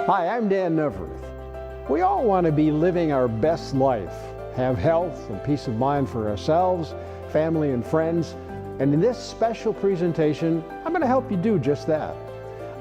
Hi, I'm Dan Neverth. We all want to be living our best life, have health and peace of mind for ourselves, family and friends, and in this special presentation, I'm going to help you do just that.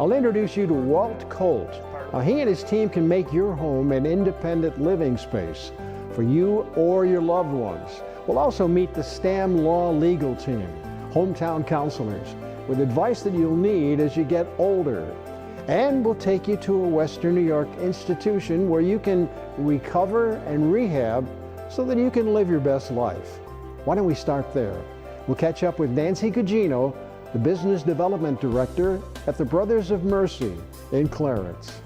I'll introduce you to Walt Colt. Now, he and his team can make your home an independent living space for you or your loved ones. We'll also meet the Stam Law legal team, hometown counselors, with advice that you'll need as you get older. And we'll take you to a Western New York institution where you can recover and rehab so that you can live your best life. Why don't we start there? We'll catch up with Nancy Gugino, the Business Development Director at the Brothers of Mercy in Clarence.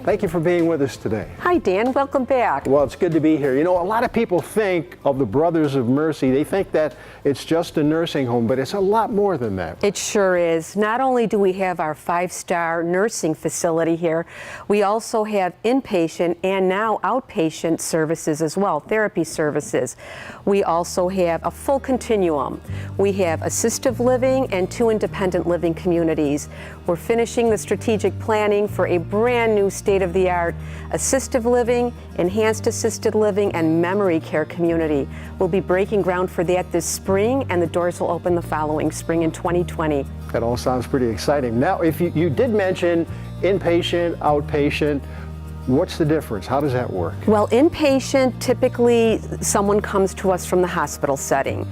Thank you for being with us today. Hi, Dan. Welcome back. Well, it's good to be here. You know, a lot of people think of the Brothers of Mercy. They think that it's just a nursing home, but it's a lot more than that. It sure is. Not only do we have our 5-star nursing facility here, we also have inpatient and now outpatient services as well, therapy services. We also have a full continuum. We have assisted living and 2 independent living communities. We're finishing the strategic planning for a brand new state-of-the-art assisted living, enhanced assisted living, and memory care community. We'll be breaking ground for that this spring, and the doors will open the following spring in 2020. That all sounds pretty exciting. Now, if you did mention inpatient, outpatient, what's the difference? How does that work? Well, inpatient, typically someone comes to us from the hospital setting.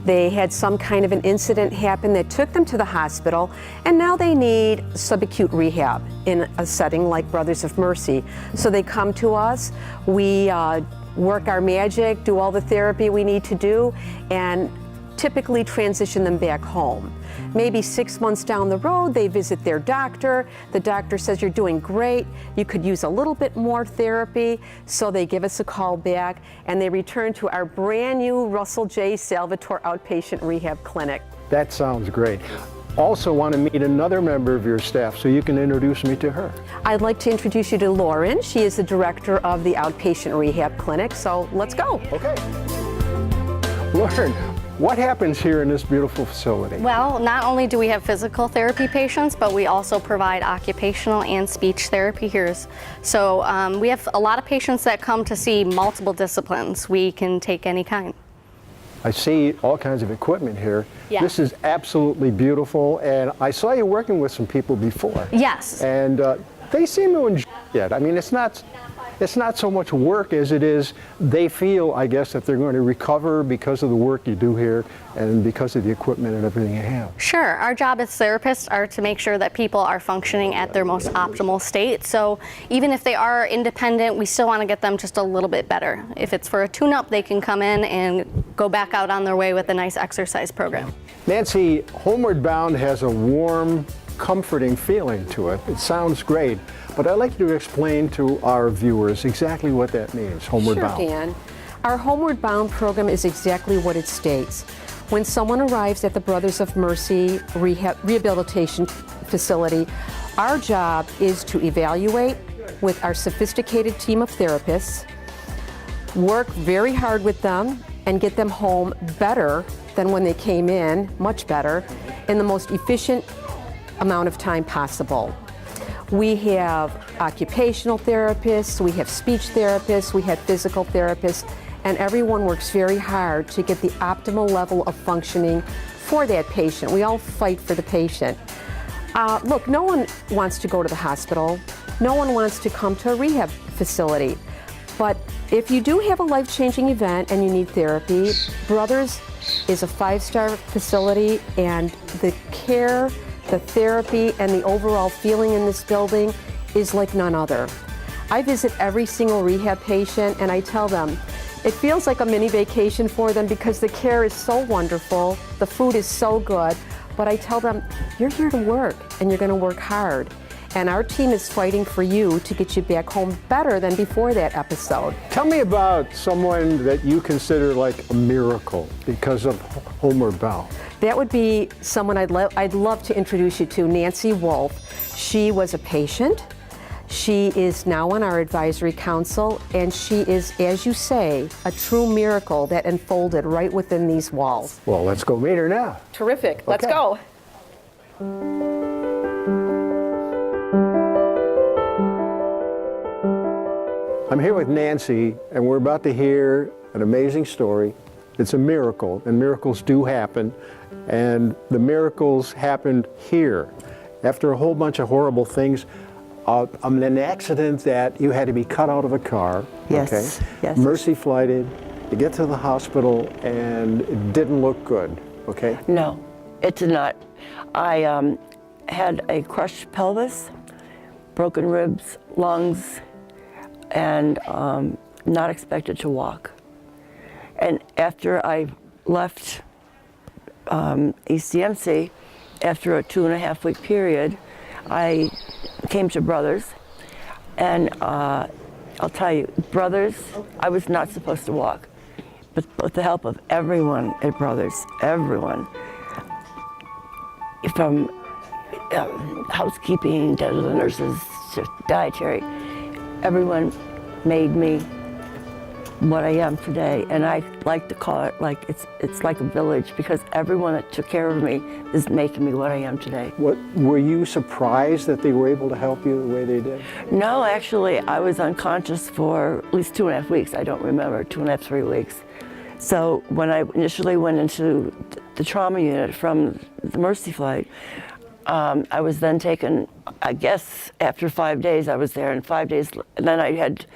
They had some kind of an incident happen that took them to the hospital, and now they need subacute rehab in a setting like Brothers of Mercy. So they come to us, we work our magic, do all the therapy we need to do, and typically transition them back home. Maybe 6 months down the road, they visit their doctor. The doctor says, you're doing great. You could use a little bit more therapy. So they give us a call back, and they return to our brand new Russell J. Salvatore Outpatient Rehab Clinic. That sounds great. Also want to meet another member of your staff, so you can introduce me to her. I'd like to introduce you to Lauren. She is the director of the Outpatient Rehab Clinic. So let's go. Okay. Lauren, what happens here in this beautiful facility? Well, not only do we have physical therapy patients, but we also provide occupational and speech therapy here. So we have a lot of patients that come to see multiple disciplines. We can take any kind. I see all kinds of equipment here. Yeah. This is absolutely beautiful, and I saw you working with some people before. Yes. And they seem to enjoy it. I mean, it's not so much work as it is they feel, I guess, that they're going to recover because of the work you do here and because of the equipment and everything you have. Sure. Our job as therapists are to make sure that people are functioning at their most optimal state. So even if they are independent, we still want to get them just a little bit better. If it's for a tune-up, they can come in and go back out on their way with a nice exercise program. Nancy, Homeward Bound has a warm, comforting feeling to it. It sounds great, but I'd like you to explain to our viewers exactly what that means, Homeward Bound. Sure, Dan. Our Homeward Bound program is exactly what it states. When someone arrives at the Brothers of Mercy rehabilitation facility, our job is to evaluate with our sophisticated team of therapists, work very hard with them, and get them home better than when they came in, much better, in the most efficient amount of time possible. We have occupational therapists, we have speech therapists, we have physical therapists, and everyone works very hard to get the optimal level of functioning for that patient. We all fight for the patient. Look, no one wants to go to the hospital. No one wants to come to a rehab facility. But if you do have a life-changing event and you need therapy, Brothers is a 5-star facility, and the care, the therapy, and the overall feeling in this building is like none other. I visit every single rehab patient, and I tell them it feels like a mini vacation for them because the care is so wonderful, the food is so good, but I tell them, you're here to work, and you're going to work hard. And our team is fighting for you to get you back home better than before that episode. Tell me about someone that you consider like a miracle because of Homeward Bound. That would be someone I'd love to introduce you to, Nancy Wolf. She was a patient. She is now on our advisory council, and she is, as you say, a true miracle that unfolded right within these walls. Well, let's go meet her now. Terrific. Let's Okay. go. I'm here with Nancy, and we're about to hear an amazing story. It's a miracle, and miracles do happen, and the miracles happened here. After a whole bunch of horrible things, an accident that you had to be cut out of a car. Yes, okay? yes. Mercy flighted, you get to the hospital, and it didn't look good, okay? No, it did not. I had a crushed pelvis, broken ribs, lungs, and not expected to walk. And after I left ECMC, after a 2.5-week period, I came to Brothers, and I'll tell you, Brothers, I was not supposed to walk, but with the help of everyone at Brothers, everyone, from housekeeping to the nurses to dietary, everyone made me what I am today, and I like to call it like it's like a village, because everyone that took care of me is making me what I am today. What, were you surprised that they were able to help you the way they did? No, actually, I was unconscious for at least 2.5 weeks. I don't remember, 2.5, 3 weeks. So when I initially went into the trauma unit from the Mercy flight, I was then taken, I guess after 5 days I was there, and 5 days, and then I had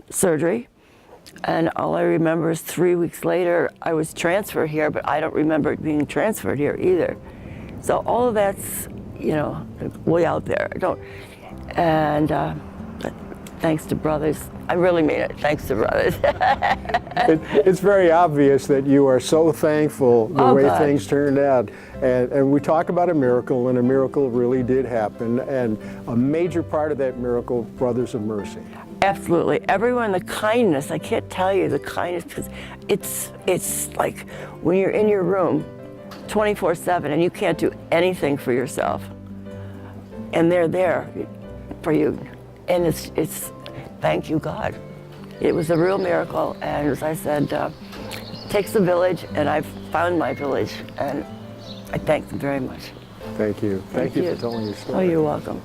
surgery. And all I remember is 3 weeks later, I was transferred here, but I don't remember being transferred here either. So all of that's, you know, way out there. And thanks to Brothers. I really mean it, thanks to Brothers. It's very obvious that you are so thankful the way things turned out. And we talk about a miracle, and a miracle really did happen. And a major part of that miracle, Brothers of Mercy. Absolutely. Everyone, the kindness, I can't tell you the kindness, because it's like when you're in your room 24/7 and you can't do anything for yourself, and they're there for you. And it's thank you, God. It was a real miracle, and as I said, it takes a village, and I've found my village, and I thank them very much. Thank you. Thank you for telling your story. Oh, you're welcome.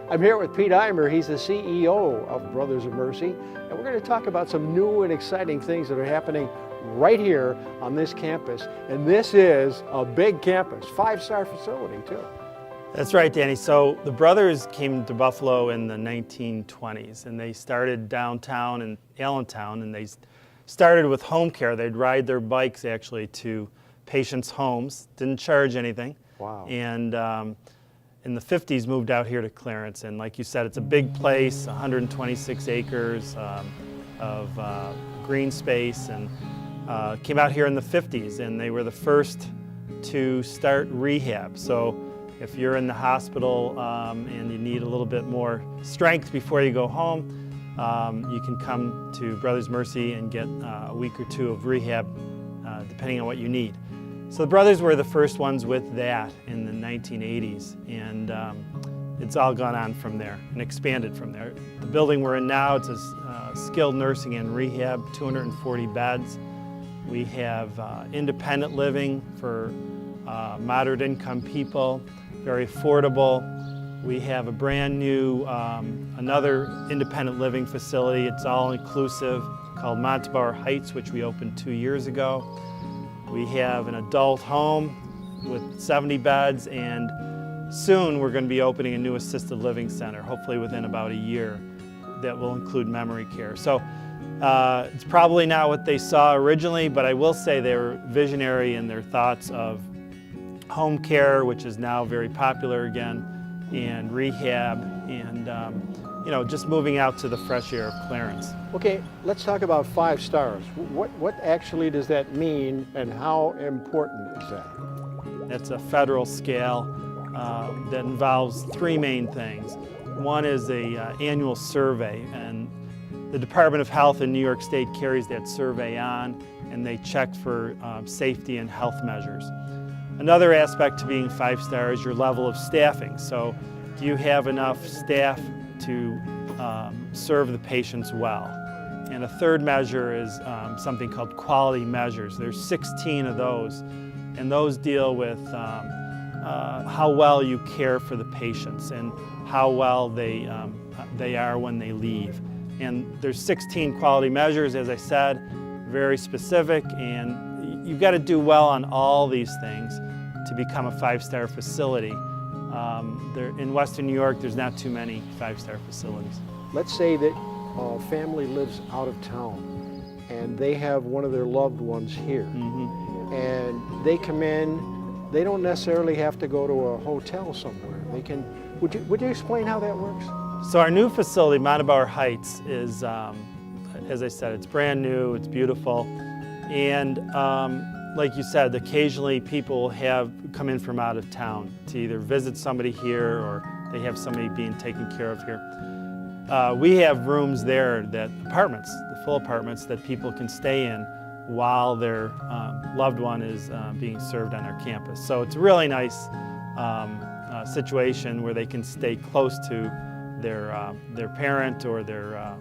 I'm here with Pete Eimer. He's the CEO of Brothers of Mercy, and we're going to talk about some new and exciting things that are happening right here on this campus. And this is a big campus, 5-star facility too. That's right, Danny. So the Brothers came to Buffalo in the 1920s, and they started downtown in Allentown, and they started with home care. They'd ride their bikes actually to patients' homes, didn't charge anything. Wow. And in the 50s moved out here to Clarence, and like you said, it's a big place, 126 acres of green space, and came out here in the 50s, and they were the first to start rehab. So if you're in the hospital and you need a little bit more strength before you go home, you can come to Brothers Mercy and get a week or two of rehab, depending on what you need. So the Brothers were the first ones with that in the 1980s, and it's all gone on from there and expanded from there. The building we're in now, it's a skilled nursing and rehab, 240 beds. We have independent living for moderate income people, very affordable. We have a brand new, another independent living facility. It's all inclusive, called Montabaur Heights, which we opened 2 years ago. We have an adult home with 70 beds, and soon we're going to be opening a new assisted living center, hopefully within about a year, that will include memory care. So it's probably not what they saw originally, but I will say they were visionary in their thoughts of home care, which is now very popular again, and rehab, and you know, just moving out to the fresh air of Clarence. Okay, let's talk about 5 stars. What actually does that mean, and how important is that? It's a federal scale that involves 3 main things. One is a annual survey, and the Department of Health in New York State carries that survey on, and they check for safety and health measures. Another aspect to being 5 stars is your level of staffing. So do you have enough staff to serve the patients well? And a third measure is something called quality measures. There's 16 of those, and those deal with how well you care for the patients and how well they are when they leave. And there's 16 quality measures, as I said, very specific, and you've got to do well on all these things to become a 5-star facility. In Western New York, there's not too many 5-star facilities. Let's say that a family lives out of town and they have one of their loved ones here. And they come in, they don't necessarily have to go to a hotel somewhere. They can, would you explain how that works? So our new facility, Montabaur Heights, is, as I said, it's brand new, it's beautiful. And like you said, occasionally people have come in from out of town to either visit somebody here or they have somebody being taken care of here. We have rooms there, apartments, the full apartments that people can stay in while their loved one is being served on our campus. So it's a really nice situation where they can stay close to their parent or their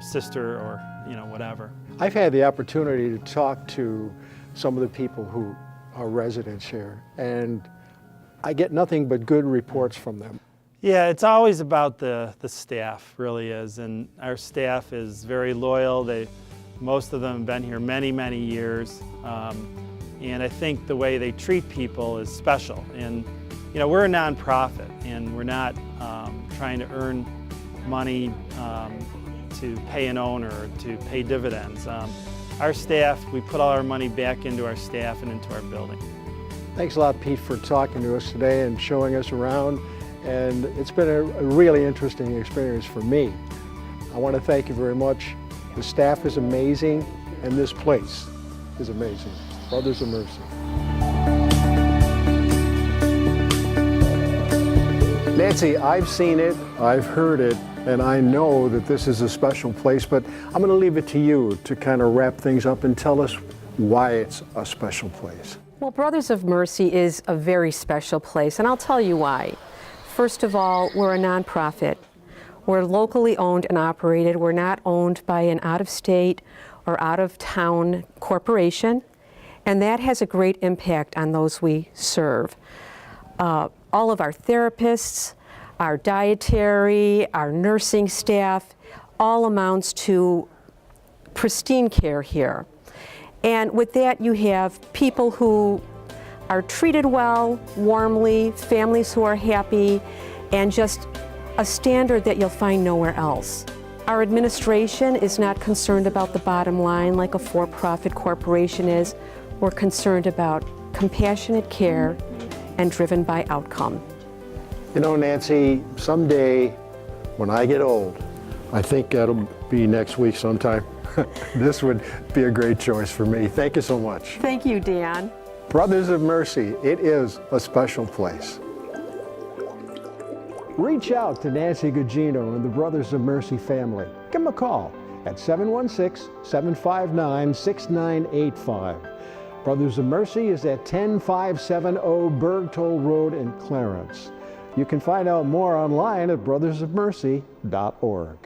sister or whatever. I've had the opportunity to talk to some of the people who are residents here, and I get nothing but good reports from them. Yeah, it's always about the staff, really is, and our staff is very loyal. Most of them have been here many, many years, and I think the way they treat people is special. And we're a nonprofit, and we're not trying to earn money to pay an owner or to pay dividends. Our staff, we put all our money back into our staff and into our building. Thanks a lot, Pete, for talking to us today and showing us around. And it's been a really interesting experience for me. I want to thank you very much. The staff is amazing, and this place is amazing. Brothers of Mercy. Nancy, I've seen it, I've heard it, and I know that this is a special place, but I'm going to leave it to you to kind of wrap things up and tell us why it's a special place. Well, Brothers of Mercy is a very special place, and I'll tell you why. First of all, we're a nonprofit. We're locally owned and operated. We're not owned by an out-of-state or out-of-town corporation, and that has a great impact on those we serve. All of our therapists, our dietary, our nursing staff, all amounts to pristine care here. And with that, you have people who are treated well, warmly, families who are happy, and just a standard that you'll find nowhere else. Our administration is not concerned about the bottom line like a for-profit corporation is. We're concerned about compassionate care and driven by outcome. You know, Nancy, someday when I get old, I think that'll be next week sometime. This would be a great choice for me. Thank you so much. Thank you, Dan. Brothers of Mercy, it is a special place. Reach out to Nancy Gugino and the Brothers of Mercy family. Give them a call at 716-759-6985. Brothers of Mercy is at 10570 Bergtoll Road in Clarence. You can find out more online at brothersofmercy.org.